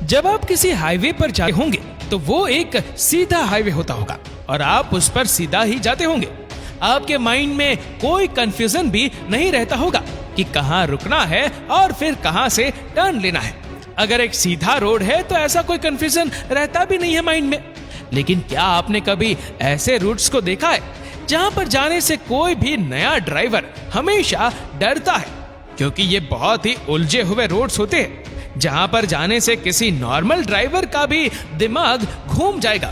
जब आप किसी हाईवे पर जाते होंगे तो वो एक सीधा हाईवे होता होगा और आप उस पर सीधा ही जाते होंगे। आपके माइंड में कोई कंफ्यूजन भी नहीं रहता होगा कि कहाँ रुकना है और फिर कहाँ से टर्न लेना है। अगर एक सीधा रोड है तो ऐसा कोई कंफ्यूजन रहता भी नहीं है माइंड में। लेकिन क्या आपने कभी ऐसे रूट्स को देखा है जहां पर जाने से कोई भी नया ड्राइवर हमेशा डरता है, क्योंकि ये बहुत ही उलझे हुए रोड्स होते हैं जहां पर जाने से किसी नॉर्मल ड्राइवर का भी दिमाग घूम जाएगा।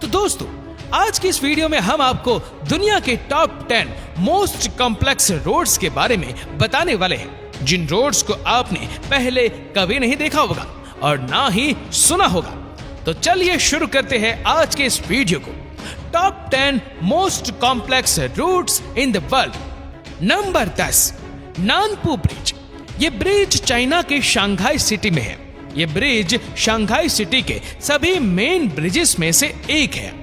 तो दोस्तों, आज की इस वीडियो में हम आपको दुनिया के टॉप 10 मोस्ट कॉम्प्लेक्स रोड्स के बारे में बताने वाले हैं, जिन रोड्स को आपने पहले कभी नहीं देखा होगा और ना ही सुना होगा। तो चलिए शुरू करते हैं आज के इस वीडियो को। Top 10 most complex routes in the world. Number 10, Nanpu bridge. ये ब्रिज चाइना के शंघाई सिटी में है। ये ब्रिज शंघाई सिटी के सभी मेन ब्रिजेस में से एक है,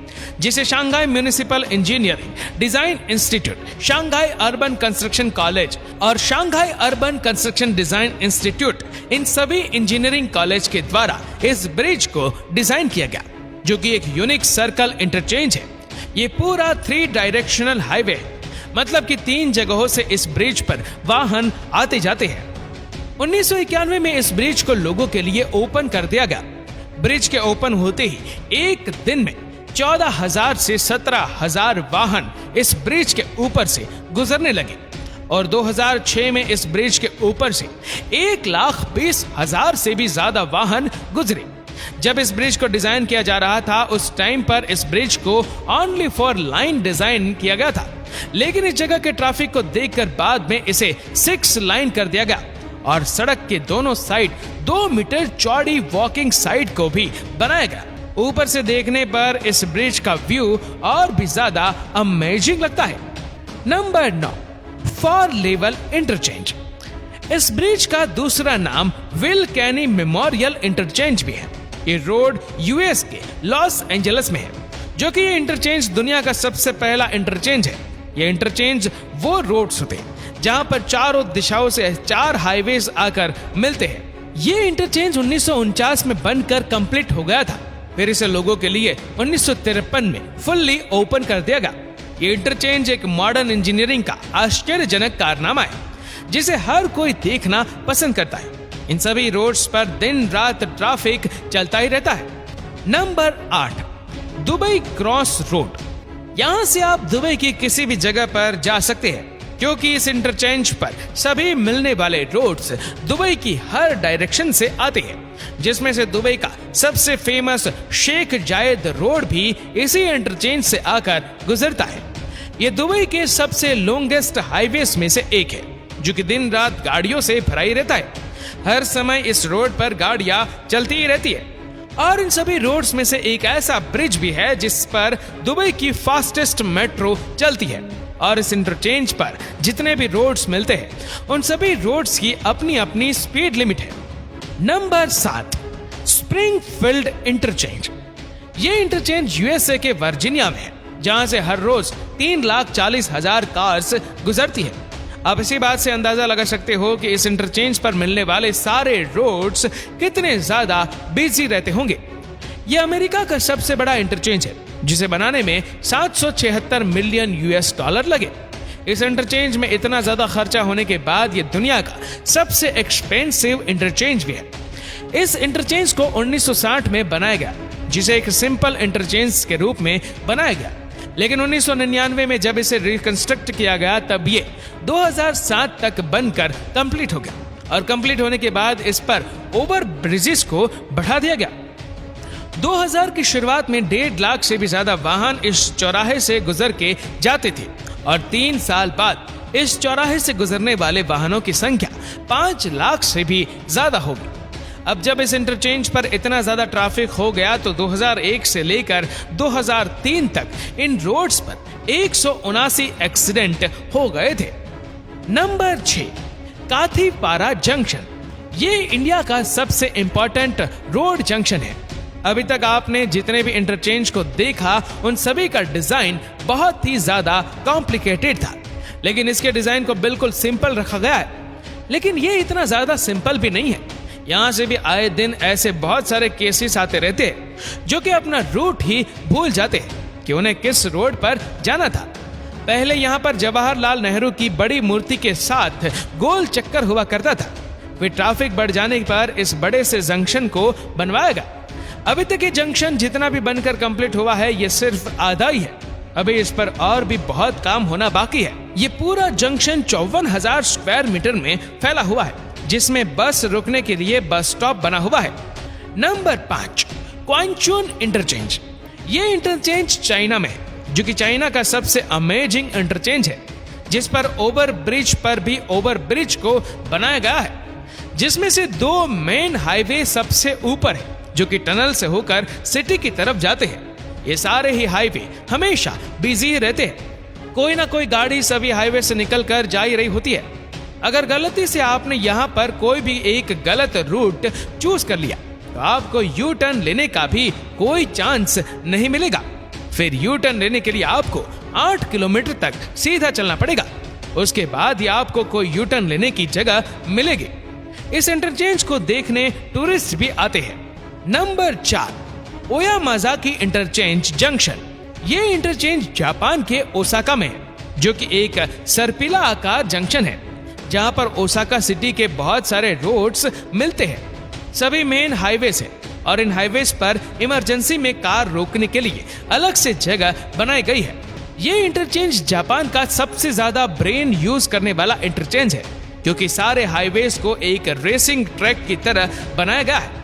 जिसे Shanghai municipal engineering design institute, Shanghai urban construction college और Shanghai urban construction design institute, इन सभी इंजीनियरिंग कॉलेज के द्वारा इस ब्रिज को डिजाइन किया गया, जो कि एक यूनिक सर्कल इंटरचेंज है। ये पूरा 3 डायरेक्शनल हाईवे है, मतलब कि 3 जगहों से इस ब्रिज पर वाहन आते जाते हैं। 1991 में इस ब्रिज को लोगों के लिए ओपन कर दिया गया। ब्रिज के ओपन होते ही एक दिन में 14,000 से 17,000 वाहन इस ब्रिज के ऊपर से गुजरने लगे और 2006 में इस ब्रिज के ऊपर से 1,20,000 से भी ज्यादा वाहन गुजरे। जब इस ब्रिज को डिजाइन किया जा रहा था, उस टाइम पर इस ब्रिज को ओनली फॉर लाइन डिजाइन किया गया था, लेकिन इस जगह के ट्रैफिक को देखकर बाद में इसे 6 लाइन कर दिया गया और सड़क के दोनों साइड 2 मीटर चौड़ी वॉकिंग साइड को भी बनाया गया। ऊपर से देखने पर इस ब्रिज का व्यू और भी ज्यादा अमेजिंग लगता है। Number 9, for level interchange. इस ब्रिज का दूसरा नाम विल कैनी मेमोरियल इंटरचेंज भी है। ये रोड यूएस के लॉस एंजलिस में है, जो कि ये इंटरचेंज दुनिया का सबसे पहला इंटरचेंज है। ये इंटरचेंज वो रोड्स होते हैं जहां पर चारों दिशाओं से 4 हाईवेज आकर मिलते हैं। ये इंटरचेंज 1949 में बनकर कंप्लीट हो गया था, फिर इसे लोगों के लिए 1953 में फुल्ली ओपन कर दिया गया। ये इंटरचेंज एक मॉडर्न इंजीनियरिंग का आश्चर्यजनक कारनामा है, जिसे हर कोई देखना पसंद करता है। इन सभी रोड्स पर दिन रात ट्रैफिक चलता ही रहता है। Number 8, Dubai cross road. यहाँ से आप दुबई की किसी भी जगह पर जा सकते हैं, क्योंकि इस इंटरचेंज पर सभी मिलने वाले रोड्स दुबई की हर डायरेक्शन से आते हैं, जिसमें से दुबई का सबसे फेमस शेख जायद रोड भी इसी इंटरचेंज से आकर गुजरता है। ये दुबई के सबसे लॉन्गेस्ट हाईवेज में से एक है, जो कि दिन रात गाड़ियों से भरा ही रहता है। हर समय इस रोड पर गाड़ियां चलती ही रहती है। और इन सभी रोड्स में से एक ऐसा ब्रिज भी है जिस पर दुबई की फास्टेस्ट मेट्रो चलती है। और इस इंटरचेंज पर जितने भी रोड्स मिलते हैं, उन सभी रोड्स की अपनी अपनी स्पीड लिमिट है। Number 7, Springfield interchange. ये इंटरचेंज यूएसए के वर्जीनिया में है, जहां से हर रोज 3,40,000 कार्स गुजरती है। आप इसी बात से अंदाजा लगा सकते हो कि इस इंटरचेंज पर मिलने वाले सारे रोड्स कितने ज्यादा बिजी रहते होंगे। यह अमेरिका का सबसे बड़ा इंटरचेंज है, जिसे बनाने में 776 मिलियन US डॉलर लगे। इस इंटरचेंज में इतना ज्यादा खर्चा होने के बाद यह दुनिया का सबसे एक्सपेंसिव इंटरचेंज भी है। इस इंटरचेंज को 1960 में बनाया गया, जिसे एक सिंपल इंटरचेंज के रूप में बनाया गया, लेकिन 1999 में जब इसे रिकंस्ट्रक्ट किया गया, तब ये 2007 तक बनकर कंप्लीट हो गया और कंप्लीट होने के बाद इस पर ओवर ब्रिजेस को बढ़ा दिया गया। 2000 की शुरुआत में 1.5 लाख से भी ज्यादा वाहन इस चौराहे से गुजर के जाते थे और 3 साल बाद इस चौराहे से गुजरने वाले वाहनों की संख्या 5 लाख से भी ज्यादा होगी। अब जब इस इंटरचेंज पर इतना ज्यादा ट्रैफिक हो गया तो 2001 से लेकर 2003 तक इन रोड्स पर 179 एक्सीडेंट हो गए थे। Number 6, Kathipara junction. ये इंडिया का सबसे इंपॉर्टेंट रोड जंक्शन है। अभी तक आपने जितने भी इंटरचेंज को देखा, उन सभी का डिजाइन बहुत ही ज्यादा कॉम्प्लिकेटेड था, लेकिन इसके डिजाइन को बिल्कुल सिंपल रखा गया है। लेकिन ये इतना ज्यादा सिंपल भी नहीं है। यहाँ से भी आए दिन ऐसे बहुत सारे केसेस आते रहते हैं जो कि अपना रूट ही भूल जाते हैं कि उन्हें किस रोड पर जाना था। पहले यहाँ पर जवाहरलाल नेहरू की बड़ी मूर्ति के साथ गोल चक्कर हुआ करता था। फिर ट्रैफिक बढ़ जाने पर इस बड़े से जंक्शन को बनवाया गया। अभी तक ये जंक्शन जितना भी बनकर कंप्लीट हुआ है ये सिर्फ आधा ही है। अभी इस पर और भी बहुत काम होना बाकी है। ये पूरा जंक्शन 54,000 स्क्वायर मीटर में फैला हुआ है, जिसमें बस रुकने के लिए बस स्टॉप बना हुआ है। Number 5, Quanchun interchange. ये इंटरचेंज चाइना में है, जो कि चाइना का सबसे अमेजिंग इंटरचेंज है, जिस पर ओवर ब्रिज पर भी ओवर ब्रिज को बनाया गया है, जिसमें से 2 मेन हाईवे सबसे ऊपर है जो कि टनल से होकर सिटी की तरफ जाते हैं। ये सारे ही हाईवे हमेशा बिजी रहते हैं। कोई ना कोई गाड़ी सभी हाईवे से निकलकर जा ही रही होती है। अगर गलती से आपने यहाँ पर कोई भी एक गलत रूट चूज कर लिया तो आपको यू टर्न लेने का भी कोई चांस नहीं मिलेगा। फिर यू टर्न लेने के लिए आपको 8 किलोमीटर तक सीधा चलना पड़ेगा। उसके बाद ही आपको कोई यू टर्न लेने की जगह मिलेगी। इस इंटरचेंज को देखने टूरिस्ट भी आते हैं। Number 4, Oyamazaki interchange junction. ये इंटरचेंज जापान के ओसाका में है, जो कि एक सर्पिला आकार जंक्शन है, जहां पर ओसाका सिटी के बहुत सारे रोड्स मिलते हैं। सभी मेन हाईवे है और इन हाईवेज पर इमरजेंसी में कार रोकने के लिए अलग से जगह बनाई गई है। ये इंटरचेंज जापान का सबसे ज्यादा ब्रेन यूज करने वाला इंटरचेंज है, क्योंकि सारे हाईवेज को एक रेसिंग ट्रैक की तरह बनाया गया है।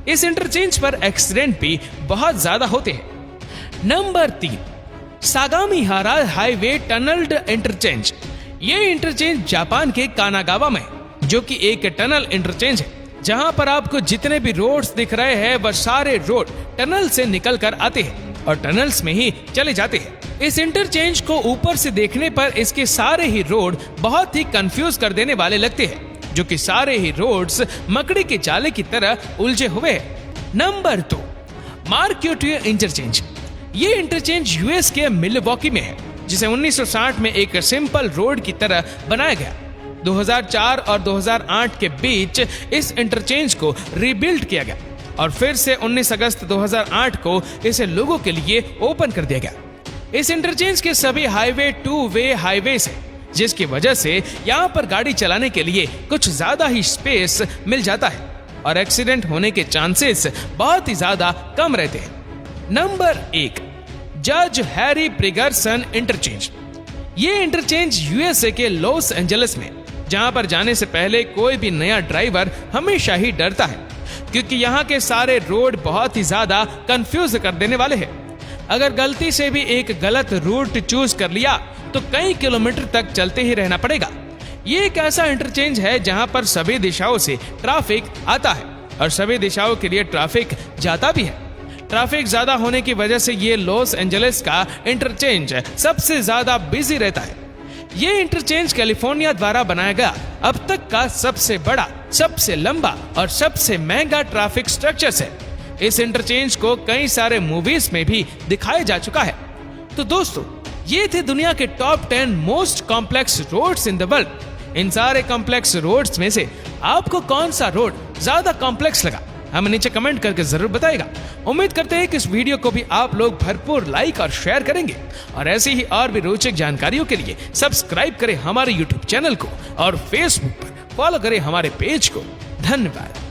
इस इंटरचेंज पर एक्सीडेंट भी बहुत ज्यादा होते हैं। Number 3, Sagamihara highway tunnelled interchange. ये इंटरचेंज जापान के कानागावा में, जो कि एक टनल इंटरचेंज है, जहां पर आपको जितने भी रोड्स दिख रहे हैं वह सारे रोड टनल से निकल कर आते हैं और टनल्स में ही चले जाते हैं। इस इंटरचेंज को ऊपर से देखने पर इसके सारे ही रोड बहुत ही कंफ्यूज कर देने वाले लगते हैं, जो कि सारे ही रोड्स मकड़ी के जाले की तरह उलझे हुए हैं। Number 2, Marquette interchange. ये इंटरचेंज यूएस के मिलवॉकी में है, जिसे 1960 में एक सिंपल रोड की तरह बनाया गया। 2004 और 2008 के बीच इस इंटरचेंज को रीबिल्ड किया गया और फिर से 19 अगस्त 2008 को इसे लोगों के लिए ओपन कर दिया गया। इस इंटरचेंज के सभी हाईवे 2 वे हाईवेज है, जिसकी वजह से यहाँ पर गाड़ी चलाने के लिए कुछ ज्यादा ही स्पेस मिल जाता है और एक्सीडेंट होने के चांसेस बहुत ही ज्यादा कम रहते हैं। नंबर 1, जज हैरी प्रिगर्सन इंटरचेंज। ये इंटरचेंज यूएसए के लॉस एंजलिस में, जहां पर जाने से पहले कोई भी नया ड्राइवर हमेशा ही डरता है, क्योंकि यहाँ के सारे रोड बहुत ही ज्यादा कंफ्यूज कर देने वाले हैं। अगर गलती से भी एक गलत रूट चूज कर लिया तो कई किलोमीटर तक चलते ही रहना पड़ेगा। ये एक ऐसा इंटरचेंज है जहां पर सभी दिशाओं से ट्रैफिक आता है और सभी दिशाओं के लिए ट्रैफिक जाता भी है। ट्रैफिक ज्यादा होने की वजह से ये लॉस एंजलिस का इंटरचेंज सबसे ज्यादा बिजी रहता है। ये इंटरचेंज कैलिफोर्निया द्वारा बनाया गया अब तक का सबसे बड़ा, सबसे लंबा और सबसे महंगा ट्रैफिक स्ट्रक्चर है। इस इंटरचेंज को कई सारे मूवीज में भी दिखाया जा चुका है। तो दोस्तों, ये थे दुनिया के top 10 most complex roads in the world. इन सारे कॉम्प्लेक्स रोड्स में से आपको कौन सा रोड ज्यादा कॉम्प्लेक्स लगा, हमें नीचे कमेंट करके जरूर बताइएगा। उम्मीद करते हैं कि इस वीडियो को भी आप लोग भरपूर लाइक और शेयर करेंगे और ऐसी ही और भी रोचक जानकारियों के लिए सब्सक्राइब करें हमारे यूट्यूब चैनल को और फेसबुक पर फॉलो करें हमारे पेज को। धन्यवाद।